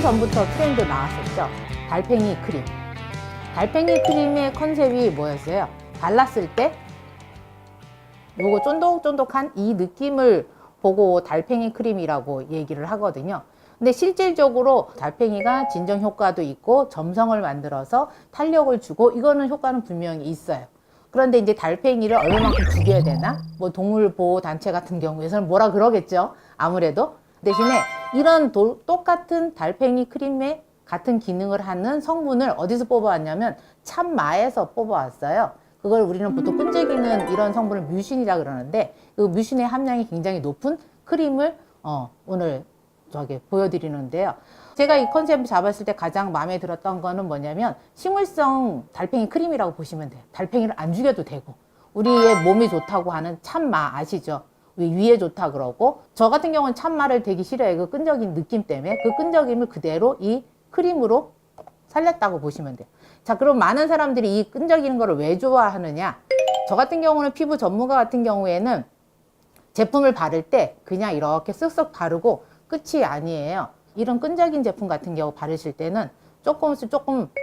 전부터 트렌드 나왔었죠. 달팽이 크림. 달팽이 크림의 컨셉이 뭐였어요? 발랐을 때 요거 쫀득쫀득한 이 느낌을 보고 달팽이 크림이라고 얘기를 하거든요. 근데 실질적으로 달팽이가 진정 효과도 있고 점성을 만들어서 탄력을 주고 이거는 효과는 분명히 있어요. 그런데 이제 달팽이를 얼마만큼 죽여야 되나? 뭐 동물보호단체 같은 경우에서는 뭐라 그러겠죠. 아무래도. 대신에 이런 똑같은 달팽이 크림에 같은 기능을 하는 성분을 어디서 뽑아왔냐면 참마에서 뽑아왔어요. 그걸 우리는 보통 끈질기는 이런 성분을 뮤신이라 그러는데 그 뮤신의 함량이 굉장히 높은 크림을 오늘 보여드리는데요. 제가 이 컨셉을 잡았을 때 가장 마음에 들었던 거는 뭐냐면 식물성 달팽이 크림이라고 보시면 돼요. 달팽이를 안 죽여도 되고 우리의 몸이 좋다고 하는 참마 아시죠? 위에 좋다 그러고 저 같은 경우는 참마를 되게 싫어해요. 그 끈적인 느낌 때문에 그 끈적임을 그대로 이 크림으로 살렸다고 보시면 돼요. 자, 그럼 많은 사람들이 이 끈적이는 거를 왜 좋아하느냐? 저 같은 경우는 피부 전문가 같은 경우에는 제품을 바를 때 그냥 이렇게 쓱쓱 바르고 끝이 아니에요. 이런 끈적인 제품 같은 경우 바르실 때는 조금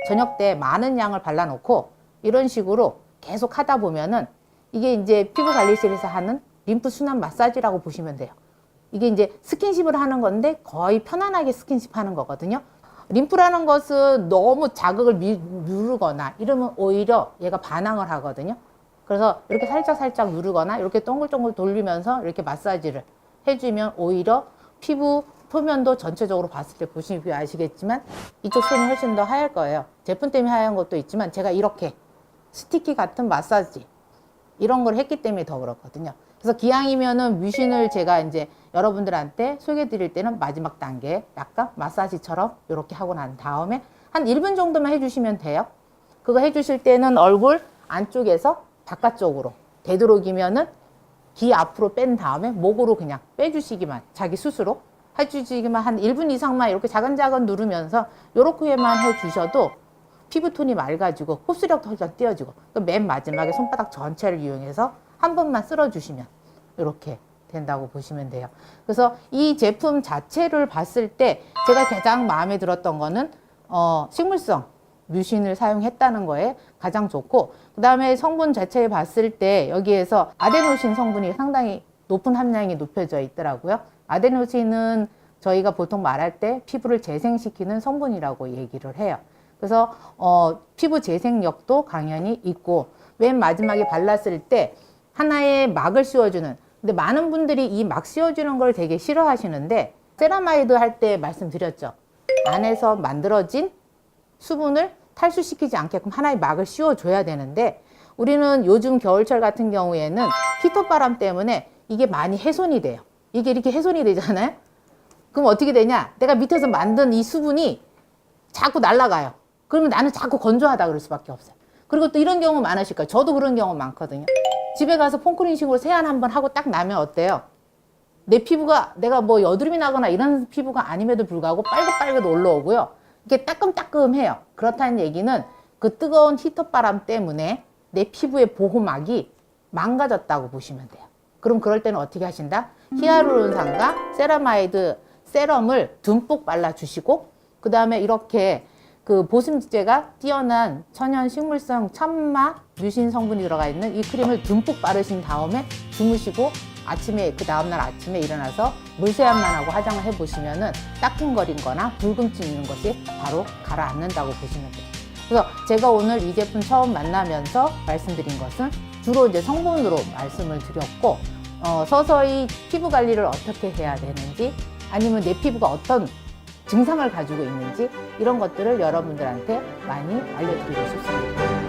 저녁 때 많은 양을 발라놓고 이런 식으로 계속 하다 보면은 이게 이제 피부 관리실에서 하는 림프 순환 마사지라고 보시면 돼요. 이게 이제 스킨십을 하는 건데 거의 편안하게 스킨십 하는 거거든요. 림프라는 것은 너무 자극을 누르거나 이러면 오히려 얘가 반항을 하거든요. 그래서 이렇게 살짝 누르거나 이렇게 동글동글 돌리면서 이렇게 마사지를 해주면 오히려 피부 표면도 전체적으로 봤을 때 보시면 아시겠지만 이쪽 손이 훨씬 더 하얄 거예요. 제품 때문에 하얀 것도 있지만 제가 이렇게 스티키 같은 마사지 이런 걸 했기 때문에 더 그렇거든요. 그래서 기왕이면은 뮤신을 제가 이제 여러분들한테 소개해 드릴 때는 마지막 단계 약간 마사지처럼 이렇게 하고 난 다음에 한 1분 정도만 해주시면 돼요. 그거 해주실 때는 얼굴 안쪽에서 바깥쪽으로 되도록이면은 귀 앞으로 뺀 다음에 목으로 그냥 빼주시기만 자기 스스로 해주시기만 한 1분 이상만 이렇게 자근자근 누르면서 요렇게만 해주셔도 피부톤이 맑아지고 흡수력도 훨씬 띄어지고 맨 마지막에 손바닥 전체를 이용해서 한 번만 쓸어주시면 이렇게 된다고 보시면 돼요. 그래서 이 제품 자체를 봤을 때 제가 가장 마음에 들었던 거는 식물성 뮤신을 사용했다는 거에 가장 좋고 그 다음에 성분 자체에 봤을 때 여기에서 아데노신 성분이 상당히 높은 함량이 높여져 있더라고요. 아데노신은 저희가 보통 말할 때 피부를 재생시키는 성분이라고 얘기를 해요. 그래서 피부 재생력도 당연히 있고 맨 마지막에 발랐을 때 하나의 막을 씌워주는 근데 많은 분들이 이 막 씌워주는 걸 되게 싫어하시는데 세라마이드 할 때 말씀드렸죠. 안에서 만들어진 수분을 탈수시키지 않게끔 하나의 막을 씌워줘야 되는데 우리는 요즘 겨울철 같은 경우에는 히터바람 때문에 이게 많이 훼손이 돼요. 이게 이렇게 훼손이 되잖아요. 그럼 어떻게 되냐? 내가 밑에서 만든 이 수분이 자꾸 날아가요. 그러면 나는 자꾸 건조하다 그럴 수밖에 없어요. 그리고 또 이런 경우 많으실 거예요. 저도 그런 경우 많거든요. 집에 가서 폼클렌징으로 세안 한번 하고 딱 나면 어때요? 내 피부가 내가 뭐 여드름이 나거나 이런 피부가 아님에도 불구하고 빨갛빨갛 올라오고요. 이게 따끔따끔해요. 그렇다는 얘기는 그 뜨거운 히터바람 때문에 내 피부의 보호막이 망가졌다고 보시면 돼요. 그럼 그럴 때는 어떻게 하신다? 히알루론산과 세라마이드 세럼을 듬뿍 발라주시고 그 다음에 이렇게 그 보습제가 뛰어난 천연 식물성 참마 뮤신 성분이 들어가 있는 이 크림을 듬뿍 바르신 다음에 주무시고 아침에 그 다음날 아침에 일어나서 물세안만 하고 화장을 해보시면은 따끔거린 거나 붉은증 있는 것이 바로 가라앉는다고 보시면 돼요. 그래서 제가 오늘 이 제품 처음 만나면서 말씀드린 것은 주로 이제 성분으로 말씀을 드렸고 서서히 피부 관리를 어떻게 해야 되는지 아니면 내 피부가 어떤 증상을 가지고 있는지 이런 것들을 여러분들한테 많이 알려드리고 싶습니다.